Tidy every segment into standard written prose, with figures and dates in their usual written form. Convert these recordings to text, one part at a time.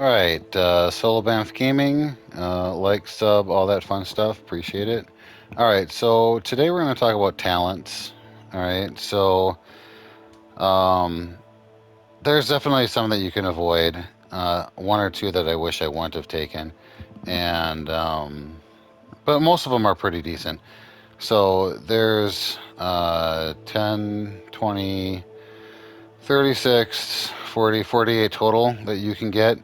Alright, Solo Banff Gaming, like, sub, all that fun stuff. Appreciate it. Alright, so today we're going to talk about talents. Alright, so um, there's definitely some that you can avoid. One or two that I wish I wouldn't have taken. And, but most of them are pretty decent. So there's 10, 20, 36, 40, 48 total that you can get.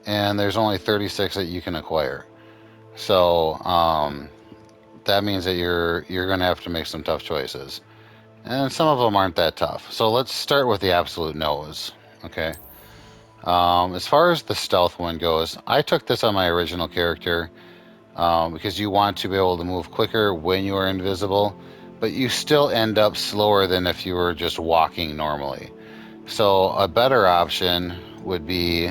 And there's only 36 that you can acquire. So that means that you're going to have to make some tough choices, and some of them aren't that tough. So let's start with the absolute no's. Okay. As far as the stealth one goes, I took this on my original character because you want to be able to move quicker when you are invisible, but you still end up slower than if you were just walking normally. So a better option would be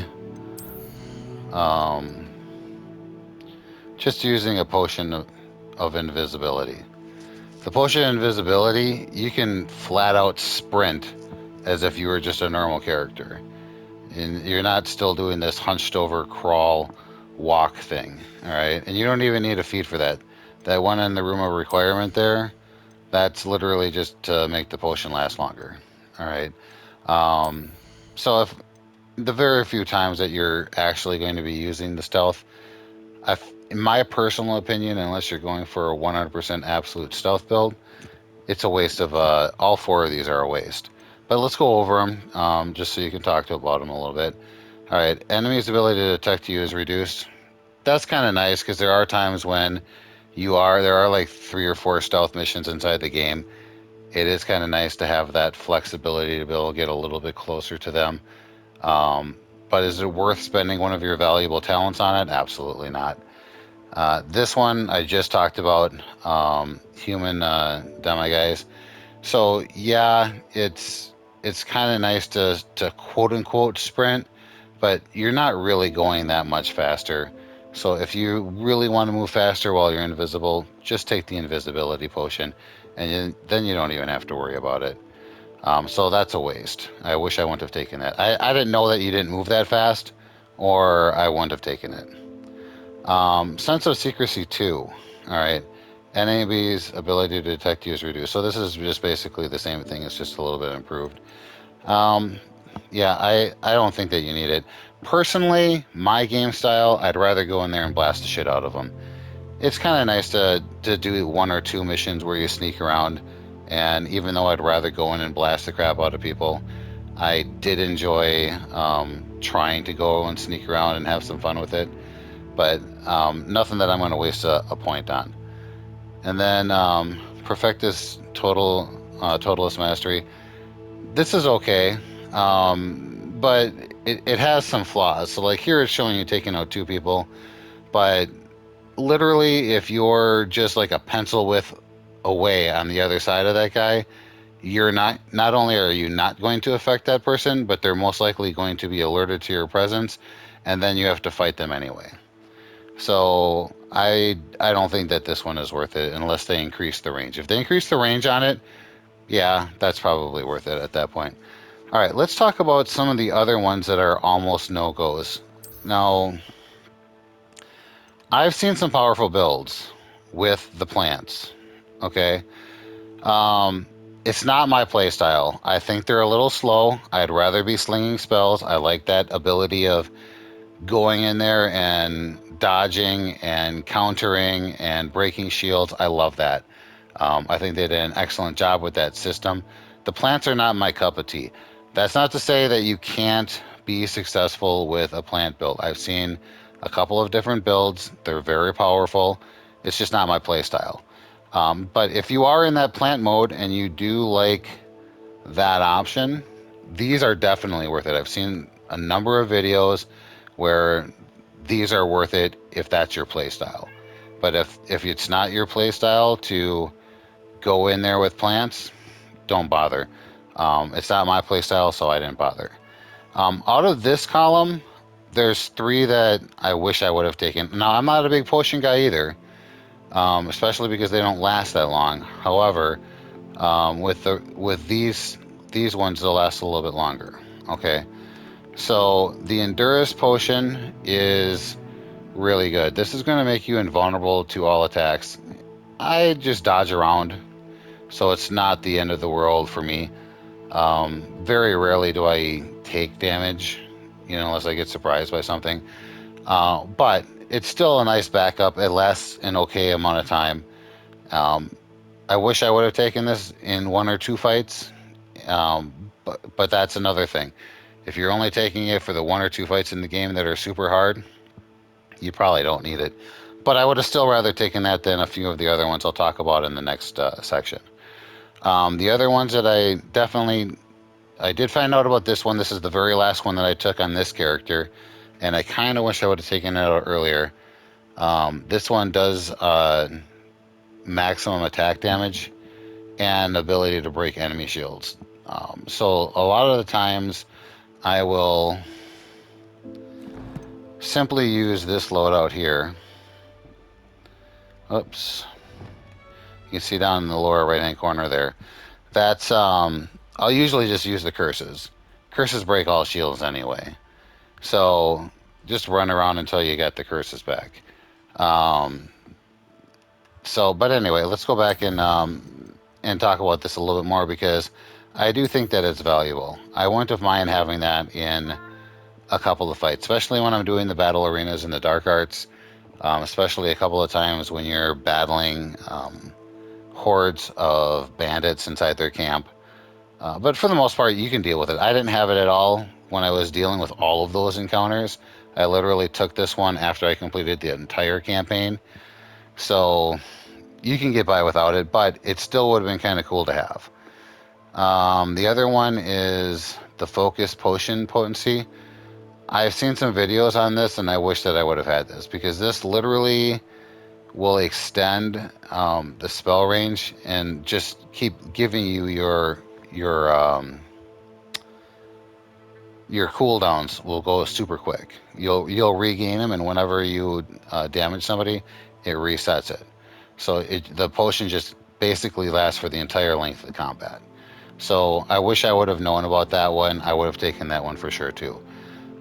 um, just using a potion of invisibility. The potion of invisibility, you can flat out sprint as if you were just a normal character. And you're not still doing this hunched over crawl walk thing. All right. And you don't even need a feat for that. That one in the room of requirement there, that's literally just to make the potion last longer. All right. Um, so if the very few times that you're actually going to be using the stealth, in my personal opinion, unless you're going for a 100% absolute stealth build, it's a waste of all four of these are a waste. But let's go over them just so you can talk about them a little bit. All right, enemy's ability to detect you is reduced. That's kind of nice because there are times when there are like 3 or 4 stealth missions inside the game. It is kind of nice to have that flexibility to be able to get a little bit closer to them. Um, but is it worth spending one of your valuable talents on it? Absolutely not. This one I just talked about, human demi guys. So yeah, it's kind of nice to quote unquote sprint, but you're not really going that much faster. So if you really want to move faster while you're invisible, just take the invisibility potion, and then you don't even have to worry about it. So that's a waste. I wish I wouldn't have taken that. I didn't know that you didn't move that fast, or I wouldn't have taken it. Sense of secrecy 2. All right. NAB's ability to detect you is reduced. So this is just basically the same thing. It's just a little bit improved. Um, yeah, I don't think that you need it. Personally, my game style, I'd rather go in there and blast the shit out of them. It's kind of nice to do 1 or 2 missions where you sneak around. And even though I'd rather go in and blast the crap out of people, I did enjoy trying to go and sneak around and have some fun with it, but nothing that I'm going to waste a point on. And then Perfectus Totalist Mastery. This is okay, but it has some flaws. So like here it's showing you taking out 2 people, but literally if you're just like a pencil width away on the other side of that guy, you're not only are you not going to affect that person, but they're most likely going to be alerted to your presence, and then you have to fight them anyway. So I don't think that this one is worth it unless they increase the range. If they increase the range on it, yeah, that's probably worth it at that point. All right, let's talk about some of the other ones that are almost no-goes. Now, I've seen some powerful builds with the plants. Okay. Um, it's not my playstyle. I think they're a little slow. I'd rather be slinging spells. I like that ability of going in there and dodging and countering and breaking shields. I love that. I think they did an excellent job with that system. The plants are not my cup of tea. That's not to say that you can't be successful with a plant build. I've seen a couple of different builds. They're very powerful. It's just not my play style. But if you are in that plant mode and you do like that option, these are definitely worth it. I've seen a number of videos where these are worth it if that's your play style. But if it's not your play style to go in there with plants, don't bother. It's not my play style, so I didn't bother. Out of this column, there's 3 that I wish I would have taken. Now, I'm not a big potion guy either, especially because they don't last that long. However, with these ones, they'll last a little bit longer. Okay. So the Endurance potion is really good. This is going to make you invulnerable to all attacks. I just dodge around, so it's not the end of the world for me. Very rarely do I take damage, unless I get surprised by something. But it's still a nice backup. It lasts an okay amount of time. Um, I wish I would have taken this in one or two fights, but that's another thing. If you're only taking it for the one or two fights in the game that are super hard, you probably don't need it. But I would have still rather taken that than a few of the other ones I'll talk about in the next section. The other ones that I did find out about this one. This is the very last one that I took on this character, and I kind of wish I would have taken it out earlier. This one does maximum attack damage and ability to break enemy shields. So a lot of the times I will simply use this loadout here. Oops. You can see down in the lower right hand corner there. That's I'll usually just use the curses. Curses break all shields anyway. So just run around until you get the curses back. Um, but anyway, let's go back and talk about this a little bit more because I do think that it's valuable. I wouldn't have mind having that in a couple of fights, especially when I'm doing the battle arenas and the dark arts. Especially a couple of times when you're battling hordes of bandits inside their camp. But for the most part, you can deal with it. I didn't have it at all when I was dealing with all of those encounters. I literally took this one after I completed the entire campaign. So you can get by without it, but it still would have been kind of cool to have. The other one is the Focus Potion Potency. I've seen some videos on this, and I wish that I would have had this because this literally will extend the spell range and just keep giving you your cooldowns will go super quick. You'll regain them, and whenever you damage somebody, it resets it. So the potion just basically lasts for the entire length of the combat. So I wish I would have known about that one. I would have taken that one for sure too.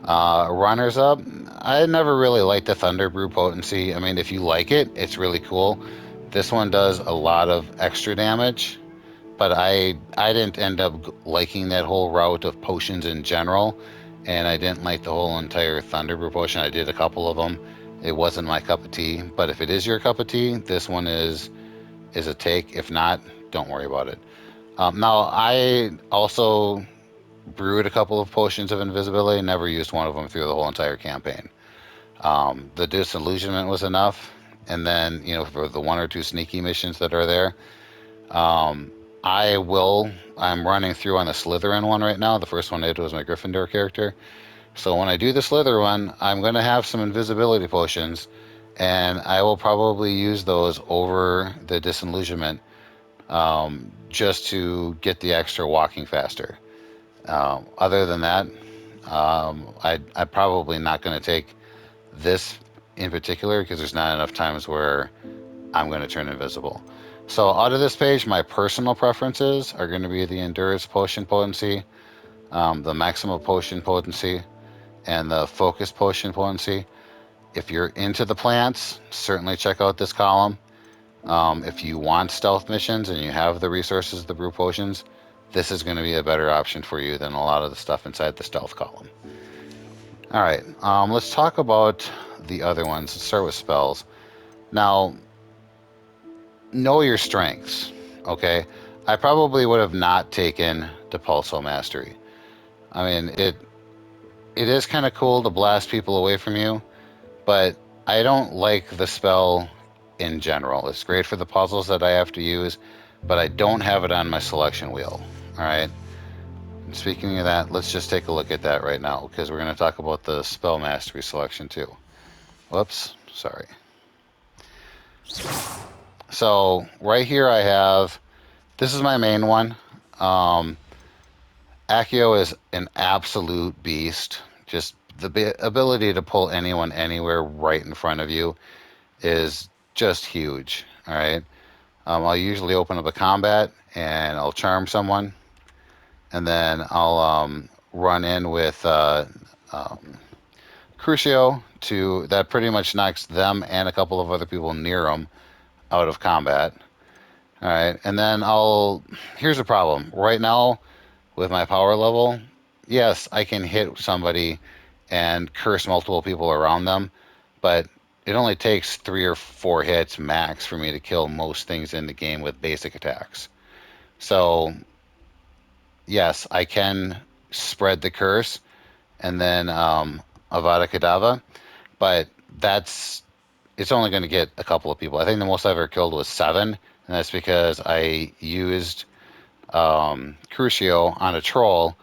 Runners up, I never really liked the Thunder Brew potency. I mean, if you like it, it's really cool. This one does a lot of extra damage, but I didn't end up liking that whole route of potions in general, and I didn't like the whole entire Thunder Brew potion. I did a couple of them. It wasn't my cup of tea, but if it is your cup of tea, this one is a take. If not, don't worry about it. Now, I also brewed a couple of potions of invisibility, never used one of them through the whole entire campaign. The disillusionment was enough, and then for the one or two sneaky missions that are there, um, I'm running through on the Slytherin one right now. The first one I did was my Gryffindor character. So when I do the Slither one, I'm going to have some invisibility potions, and I will probably use those over the disillusionment, just to get the extra walking faster. Other than that, I'm probably not going to take this in particular because there's not enough times where I'm going to turn invisible. So out of this page, my personal preferences are going to be the Endurance Potion Potency, the Maximum Potion Potency, and the Focus Potion Potency. If you're into the plants, certainly check out this column. If you want stealth missions and you have the resources to brew potions, this is going to be a better option for you than a lot of the stuff inside the stealth column. All right, let's talk about the other ones. Let's start with spells. Now, know your strengths, okay? I probably would have not taken Depulso Mastery. I mean, it is kind of cool to blast people away from you, but I don't like the spell in general. It's great for the puzzles that I have to use, but I don't have it on my selection wheel. All right. And speaking of that, let's just take a look at that right now because we're going to talk about the spell mastery selection too. Whoops, sorry. So right here I have, this is my main one. Accio is an absolute beast. Just the ability to pull anyone anywhere right in front of you is just huge. All right. I'll usually open up a combat and I'll charm someone, and then I'll run in with um, Crucio to that pretty much knocks them and a couple of other people near them out of combat. All right, and then I'll. Here's the problem. Right now, with my power level, yes, I can hit somebody and curse multiple people around them, but it only takes 3 or 4 hits max for me to kill most things in the game with basic attacks. So, yes, I can spread the curse and then Avada Kedavra, but that's it's only going to get a couple of people. I think the most I've ever killed was 7, and that's because I used Crucio on a troll,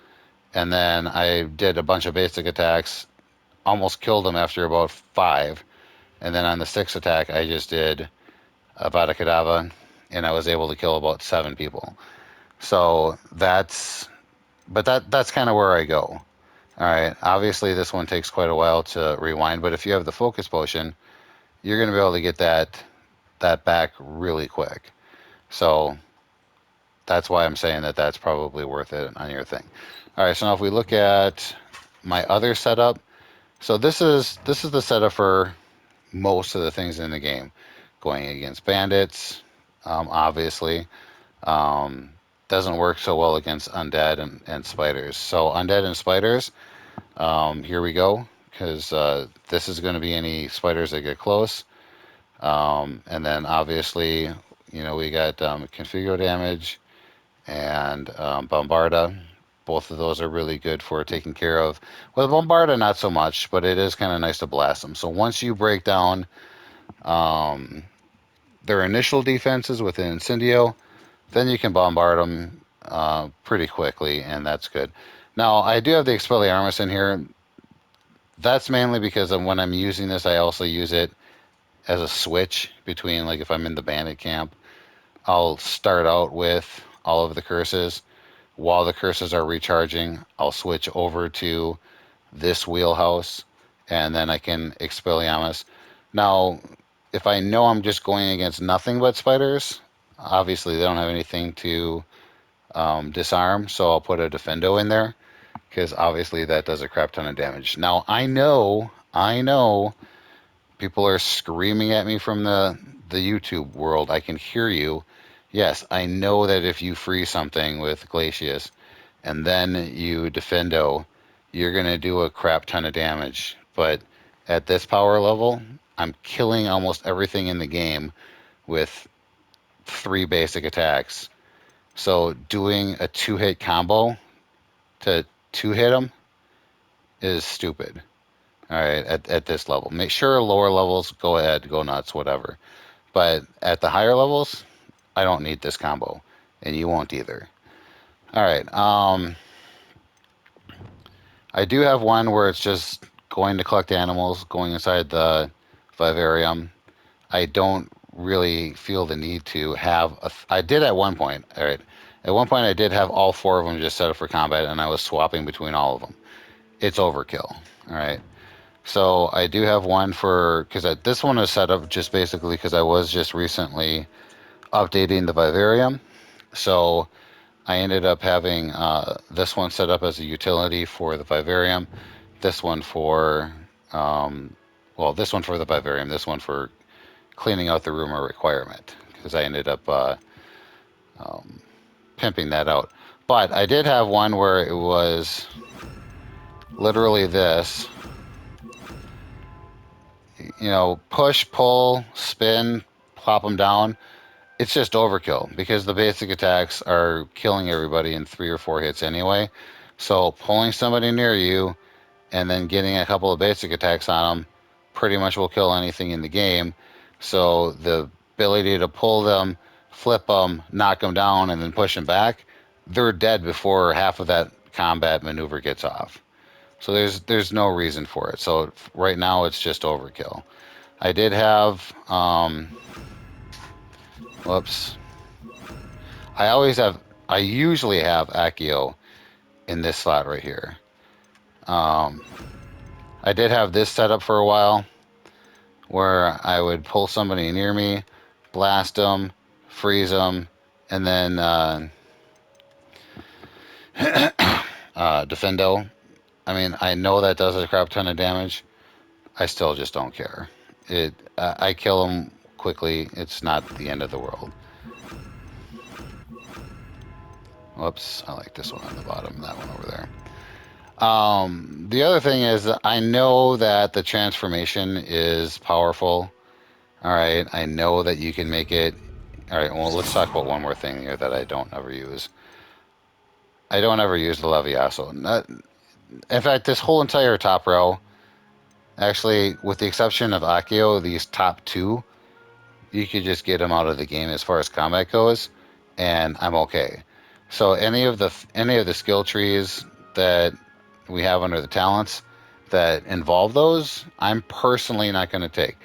and then I did a bunch of basic attacks, almost killed him after about 5, and then on the 6th attack I just did Avada Kedavra, and I was able to kill about 7 people. So that's kind of where I go. All right, obviously this one takes quite a while to rewind, but if you have the focus potion, you're going to be able to get that back really quick. So that's why I'm saying that that's probably worth it on your thing. All right, so now if we look at my other setup, so this is the setup for most of the things in the game, going against bandits, obviously. Um, doesn't work so well against undead and spiders. So undead and spiders, here we go, because this is going to be any spiders that get close. And then obviously, we got configure damage and Bombarda. Both of those are really good for taking care of. Well, Bombarda, not so much, but it is kind of nice to blast them. So once you break down um, their initial defenses with an Incendio, then you can bombard them pretty quickly, and that's good. Now, I do have the Expelliarmus in here. That's mainly because when I'm using this, I also use it as a switch between, like, if I'm in the bandit camp, I'll start out with all of the curses. While the curses are recharging, I'll switch over to this wheelhouse, and then I can Expelliarmus. Now, if I know I'm just going against nothing but spiders, obviously they don't have anything to disarm, so I'll put a Defendo in there, because obviously that does a crap ton of damage. Now, I know people are screaming at me from the YouTube world. I can hear you. Yes, I know that if you freeze something with Glacius and then you Defendo, you're going to do a crap ton of damage. But at this power level, I'm killing almost everything in the game with 3 basic attacks. So doing a 2-hit combo to 2-hit them is stupid. All right, at this level. Make sure lower levels, go ahead, go nuts, whatever. But at the higher levels, I don't need this combo, and you won't either. All right, I do have one where it's just going to collect animals, going inside the vivarium. I don't really feel the need to have I did at one point. All right, at one point I did have all 4 of them just set up for combat, and I was swapping between all of them. It's overkill. All right. So I do have one for, because this one was set up just basically because I was just recently updating the vivarium. So I ended up having this one set up as a utility for the vivarium, this one for, this one for the vivarium, this one for cleaning out the rumor requirement, because I ended up um, pimping that out. But I did have one where it was literally this, push, pull, spin, plop them down. It's just overkill because the basic attacks are killing everybody in 3 or 4 hits anyway. So pulling somebody near you and then getting a couple of basic attacks on them pretty much will kill anything in the game. So the ability to pull them, flip them, knock them down, and then push them back, they're dead before half of that combat maneuver gets off. So there's no reason for it. So right now it's just overkill. I did have whoops. I always have. I usually have Accio in this slot right here. Um, I did have this set up for a while, where I would pull somebody near me, blast them, freeze them, and then Defendo. I mean, I know that does a crap ton of damage. I still just don't care. I kill them quickly. It's not the end of the world. Whoops, I like this one on the bottom, that one over there. The other thing is, I know that the transformation is powerful. All right, I know that you can make it. All right, well, let's talk about one more thing here that I don't ever use. I don't ever use the Leviaso. In fact, this whole entire top row, actually, with the exception of Akio, these top two, you could just get them out of the game as far as combat goes, and I'm okay. So any of the skill trees that we have under the talents that involve those, I'm personally not going to take.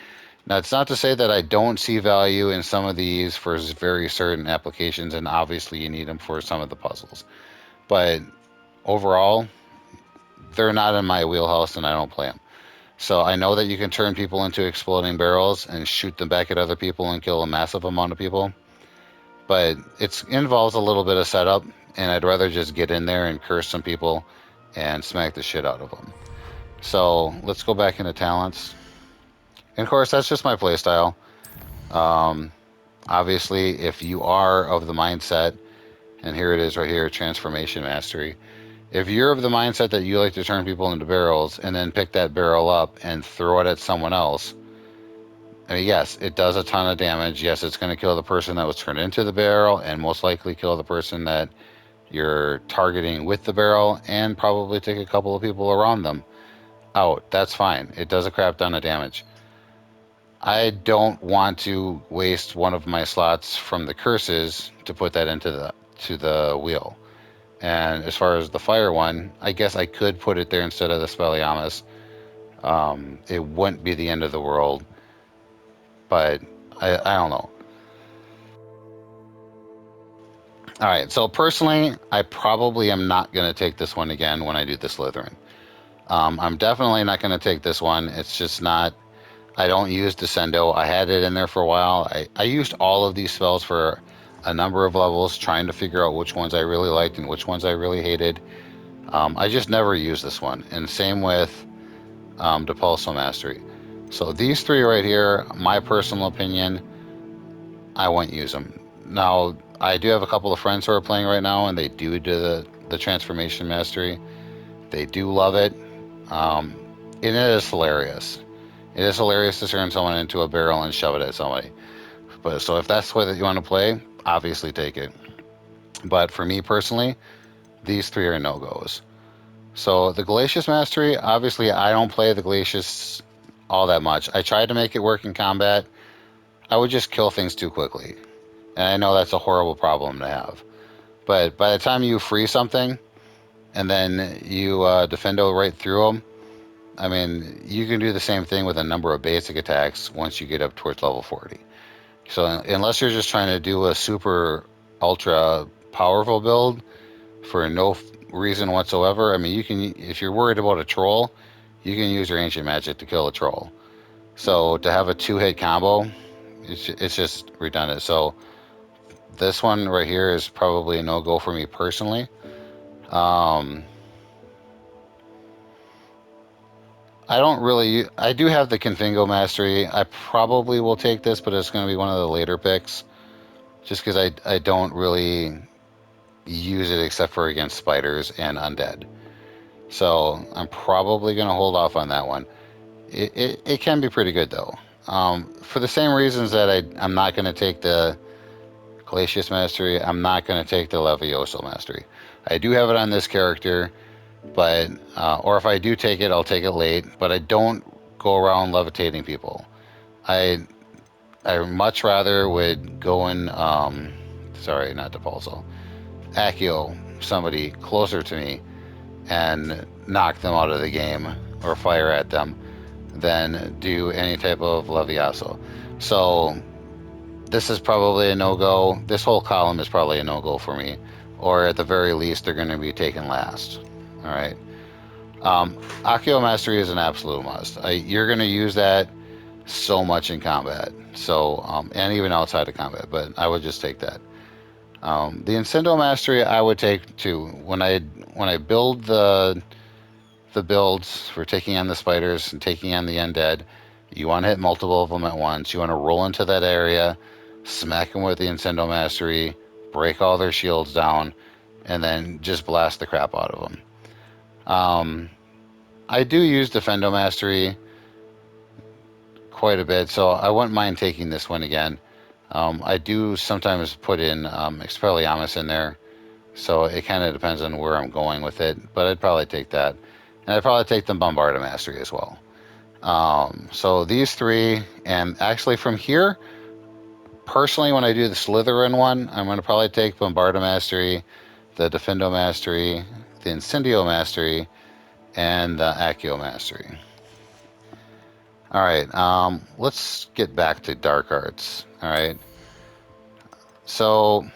Now, it's not to say that I don't see value in some of these for very certain applications, and obviously you need them for some of the puzzles. But overall, they're not in my wheelhouse, and I don't play them. So I know that you can turn people into exploding barrels and shoot them back at other people and kill a massive amount of people, but it involves a little bit of setup, and I'd rather just get in there and curse some people and smack the shit out of them. So let's go back into talents. And of course, that's just my playstyle. Um, Obviously, if you are of the mindset, and here it is right here, transformation mastery. If you're of the mindset that you like to turn people into barrels and then pick that barrel up and throw it at someone else, I mean, yes, it does a ton of damage. Yes, it's going to kill the person that was turned into the barrel and most likely kill the person that you're targeting with the barrel and probably take a couple of people around them out. That's fine. It does a crap ton of damage. I don't want to waste one of my slots from the curses to put that into the wheel. And as far as the fire one, I guess I could put it there instead of the Spelliamus. It wouldn't be the end of the world, but I don't know. All right, so personally, I probably am not going to take this one again when I do the Slytherin. I'm definitely not going to take this one. It's just not. I don't use Descendo. I had it in there for a while. I used all of these spells for a number of levels, trying to figure out which ones I really liked and which ones I really hated. I just never used this one. And same with Depulso Mastery. So these three right here, my personal opinion, I won't use them. Now, I do have a couple of friends who are playing right now, and they do the Transformation Mastery. They do love it. Um, and it is hilarious. It is hilarious to turn someone into a barrel and shove it at somebody. But so if that's the way that you want to play, obviously take it. But for me personally, these three are no-goes. So the Glacius Mastery, obviously I don't play the Glacius all that much. I tried to make it work in combat. I would just kill things too quickly. And I know that's a horrible problem to have. But by the time you free something, and then you defendo right through them, I mean, you can do the same thing with a number of basic attacks once you get up towards level 40. So unless you're just trying to do a super ultra powerful build for no reason whatsoever, I mean, you can, if you're worried about a troll, you can use your ancient magic to kill a troll. So to have a 2-hit combo, it's just redundant. So this one right here is probably a no-go for me personally. I don't really. I do have the Confingo Mastery. I probably will take this, but it's going to be one of the later picks, just because I don't really use it except for against spiders and undead. So I'm probably going to hold off on that one. It can be pretty good though. For the same reasons that I'm not going to take the Glacius Mastery. I'm not going to take the Levioso Mastery. I do have it on this character, but or if I do take it, I'll take it late. But I don't go around levitating people. I much rather would go in. Sorry, not Depulso. Accio, somebody closer to me, and knock them out of the game or fire at them than do any type of Leviaso. So this is probably a no-go. This whole column is probably a no-go for me. Or at the very least, they're going to be taken last. All right. Accio Mastery is an absolute must. You're going to use that so much in combat. So, and even outside of combat, but I would just take that. The Incendio Mastery I would take too. when I build the builds for taking on the spiders and taking on the undead, you want to hit multiple of them at once. You want to roll into that area, smack them with the Incendio Mastery, break all their shields down, and then just blast the crap out of them. I do use Defendo Mastery quite a bit, so I wouldn't mind taking this one again. I do sometimes put in Expelliarmus in there, so it kind of depends on where I'm going with it, but I'd probably take that. And I'd probably take the Bombardment Mastery as well. So these three, and actually from here, personally, when I do the Slytherin one, I'm going to probably take Bombardment Mastery, the Defendo Mastery, the Incendio Mastery, and the Accio Mastery. All right, let's get back to Dark Arts. All right. So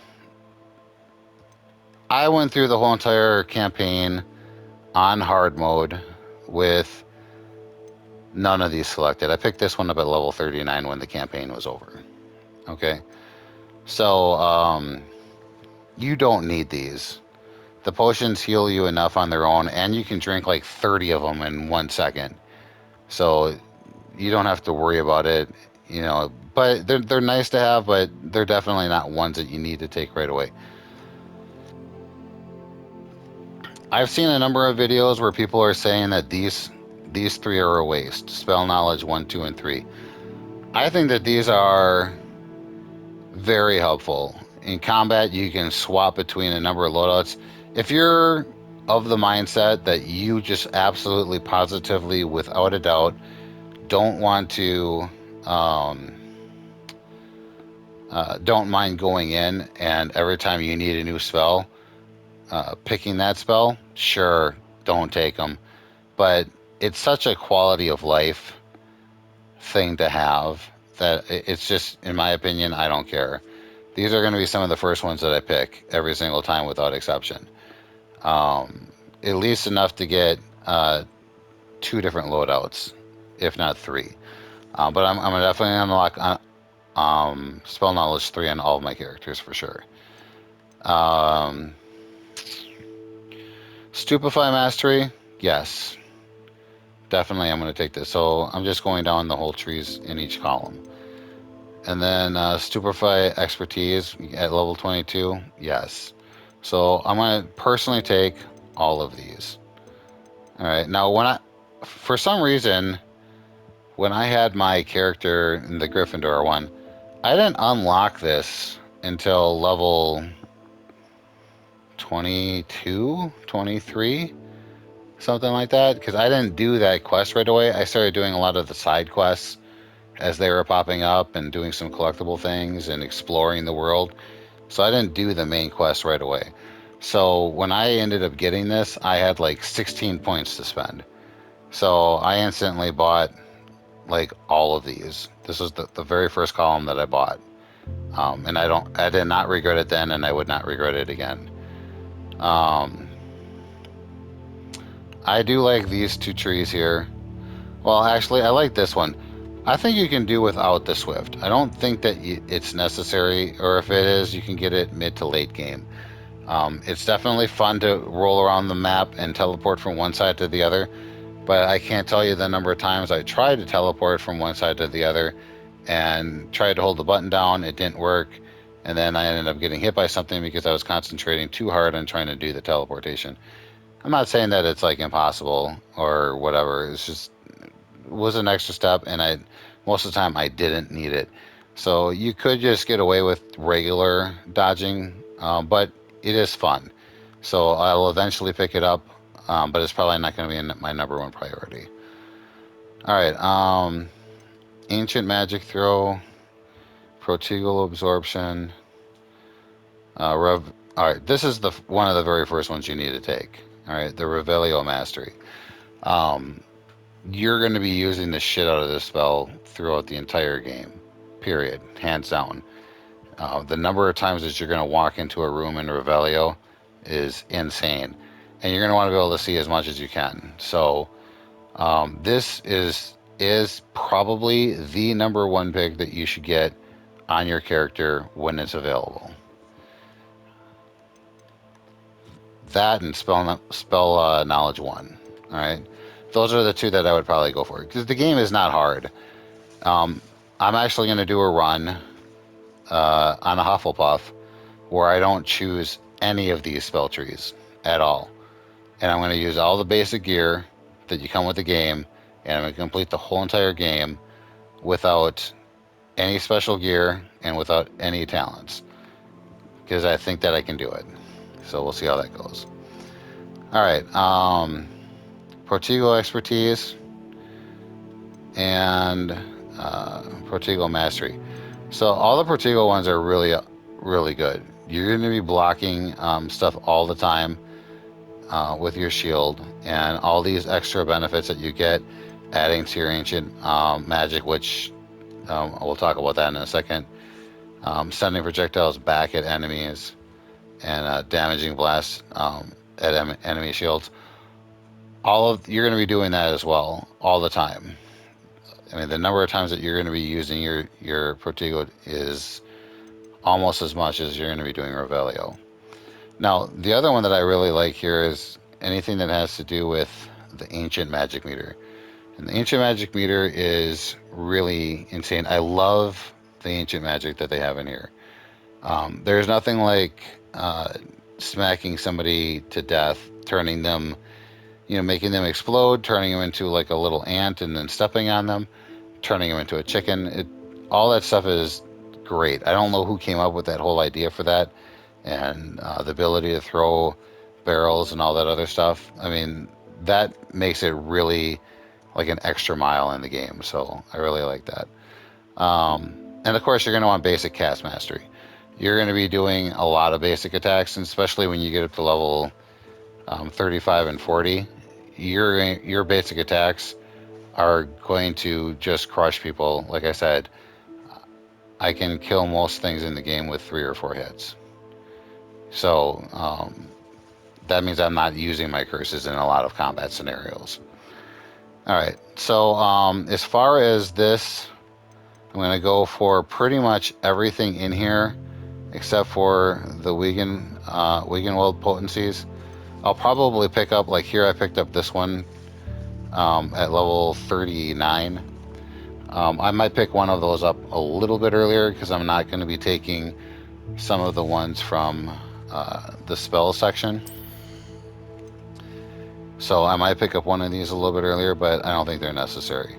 I went through the whole entire campaign on hard mode with none of these selected. I picked this one up at level 39 when the campaign was over. Okay. So you don't need these. The potions heal you enough on their own, and you can drink like 30 of them in 1 second. So you don't have to worry about it, you know. But they're nice to have, but they're definitely not ones that you need to take right away. I've seen a number of videos where people are saying that these three are a waste. Spell knowledge 1, 2, and 3. I think that these are very helpful. In combat, you can swap between a number of loadouts. If you're of the mindset that you just absolutely, positively, without a doubt, don't want to, don't mind going in and every time you need a new spell, picking that spell, sure, don't take them. But it's such a quality of life thing to have that it's just, in my opinion, I don't care. These are going to be some of the first ones that I pick every single time without exception. At least enough to get 2 different loadouts, if not 3. But I'm definitely unlock spell knowledge 3 on all of my characters for sure. Stupefy mastery, yes, definitely I'm going to take this. So I'm just going down the whole trees in each column. And then Stupefy expertise at level 22, yes. So I'm going to personally take all of these. All right. Now, for some reason, when I had my character in the Gryffindor one, I didn't unlock this until level 22, 23, something like that, because I didn't do that quest right away. I started doing a lot of the side quests as they were popping up and doing some collectible things and exploring the world. So I didn't do the main quest right away. So when I ended up getting this, I had like 16 points to spend. So I instantly bought like all of these. This was the very first column that I bought. And I did not regret it then, and I would not regret it again. I do like these 2 trees here. Well, actually, I like this one. I think you can do without the Swift. I don't think that it's necessary, or if it is, you can get it mid to late game. It's definitely fun to roll around the map and teleport from one side to the other, but I can't tell you the number of times I tried to teleport from one side to the other and tried to hold the button down. It didn't work, and then I ended up getting hit by something because I was concentrating too hard on trying to do the teleportation. I'm not saying that it's like impossible or whatever. It's just, it was an extra step, and most of the time I didn't need it. So you could just get away with regular dodging, but it is fun. So I'll eventually pick it up, but it's probably not going to be my number 1 priority. All right, Ancient Magic Throw, Protegal Absorption, all right, this is one of the very first ones you need to take. All right, the Revelio Mastery. You're going to be using the shit out of this spell throughout the entire game, period, hands down. The number of times that you're going to walk into a room in Revelio is insane, and you're going to want to be able to see as much as you can. So this is probably the number 1 pick that you should get on your character when it's available. that and knowledge 1. All right, those are the 2 that I would probably go for because the game is not hard. I'm actually going to do a run on a Hufflepuff where I don't choose any of these spell trees at all, and I'm going to use all the basic gear that you come with the game, and I'm going to complete the whole entire game without any special gear and without any talents because I think that I can do it. So we'll see how that goes. All right, Protego expertise and Protego mastery. So all the Protego ones are really good. You're going to be blocking stuff all the time with your shield, and all these extra benefits that you get adding to your ancient magic, which we'll talk about that in a second. Sending projectiles back at enemies and damaging blasts at enemy shields. You're going to be doing that as well all the time. I mean, the number of times that you're going to be using your Protego is almost as much as you're going to be doing Revelio. Now, the other one that I really like here is anything that has to do with the Ancient Magic Meter. And the Ancient Magic Meter is really insane. I love the Ancient Magic that they have in here. There's nothing like smacking somebody to death, turning them, making them explode, turning them into like a little ant and then stepping on them, turning them into a chicken. All that stuff is great. I don't know who came up with that whole idea for that, and the ability to throw barrels and all that other stuff. I mean, that makes it really like an extra mile in the game. So I really like that. And of course, you're going to want basic cast mastery. You're going to be doing a lot of basic attacks, and especially when you get up to level 35 and 40, your basic attacks are going to just crush people. Like I said, I can kill most things in the game with 3 or 4 hits. So that means I'm not using my curses in a lot of combat scenarios. All right, so as far as this, I'm going to go for pretty much everything in here except for the Wiggenweld potencies. I'll probably pick up, like here I picked up this one at level 39. I might pick one of those up a little bit earlier because I'm not going to be taking some of the ones from the spell section. So I might pick up one of these a little bit earlier, but I don't think they're necessary.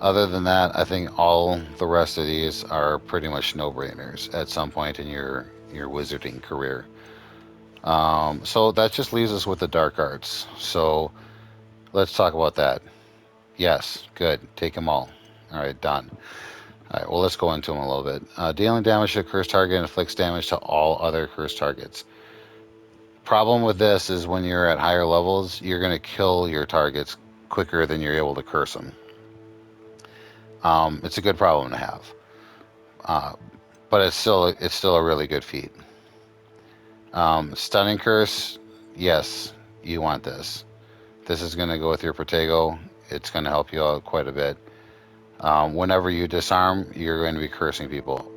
Other than that, I think all the rest of these are pretty much no-brainers at some point in your wizarding career. So that just leaves us with the dark arts. So let's talk about that. Yes, good. Take them all. All right, done. All right, well, let's go into them a little bit. Dealing damage to a cursed target inflicts damage to all other cursed targets. Problem with this is when you're at higher levels, you're going to kill your targets quicker than you're able to curse them. It's a good problem to have, but it's still a really good feat. Stunning curse, yes, you want this. This is going to go with your Protego. It's going to help you out quite a bit. Whenever you disarm, you're going to be cursing people.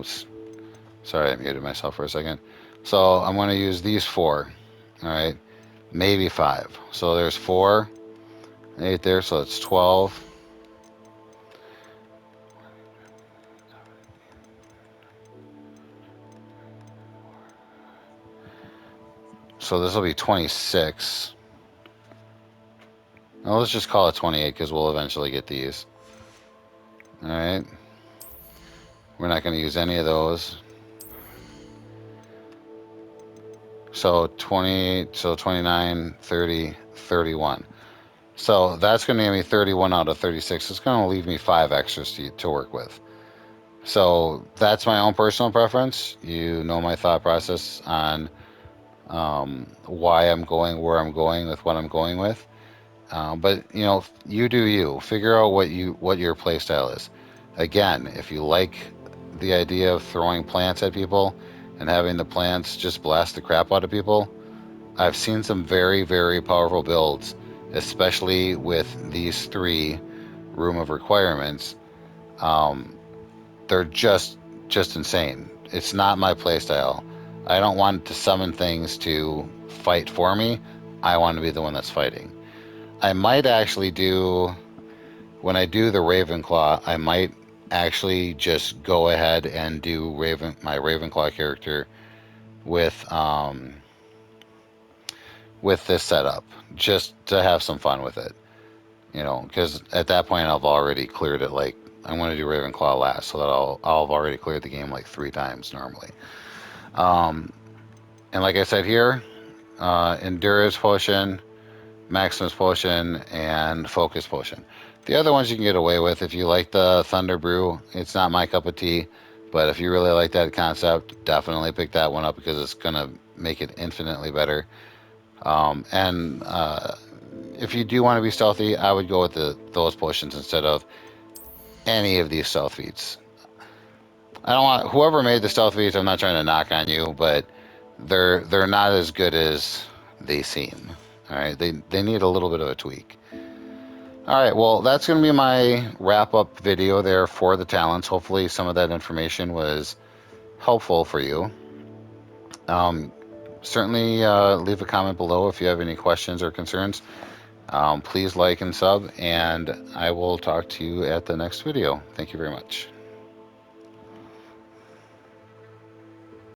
Oops. Sorry, I muted myself for a second. So I'm going to use these 4. All right. Maybe 5. So there's 4, 8 there. So it's 12. So this will be 26. Now let's just call it 28 because we'll eventually get these. All right. We're not going to use any of those. So 28, so 29, 30, 31. So that's going to give me 31 out of 36. It's going to leave me 5 extras to work with. So that's my own personal preference. You know my thought process on why I'm going where I'm going with what I'm going with. But you know, you do you. Figure out what your play style is. Again, if you like the idea of throwing plants at people and having the plants just blast the crap out of people, I've seen some very, very powerful builds, especially with these 3 room of requirements. They're just insane. It's not my playstyle. I don't want to summon things to fight for me. I want to be the one that's fighting. I might actually do, when I do the Ravenclaw, I might actually just go ahead and do my Ravenclaw character with this setup, just to have some fun with it. You know, because at that point I've already cleared it. Like, I'm going to do Ravenclaw last, so that I'll have already cleared the game like 3 times normally. And like I said here, Endurance Potion, Maximus Potion, and Focus Potion. The other ones you can get away with if you like the Thunder Brew. It's not my cup of tea, but if you really like that concept, definitely pick that one up because it's going to make it infinitely better. And if you do want to be stealthy, I would go with those potions instead of any of these stealth feats. I don't want whoever made the stealth feats. I'm not trying to knock on you, but they're not as good as they seem. All right, they need a little bit of a tweak. All right, well, that's going to be my wrap up video there for the talents. Hopefully, some of that information was helpful for you. Certainly leave a comment below if you have any questions or concerns. Please like and sub, and I will talk to you at the next video. Thank you very much.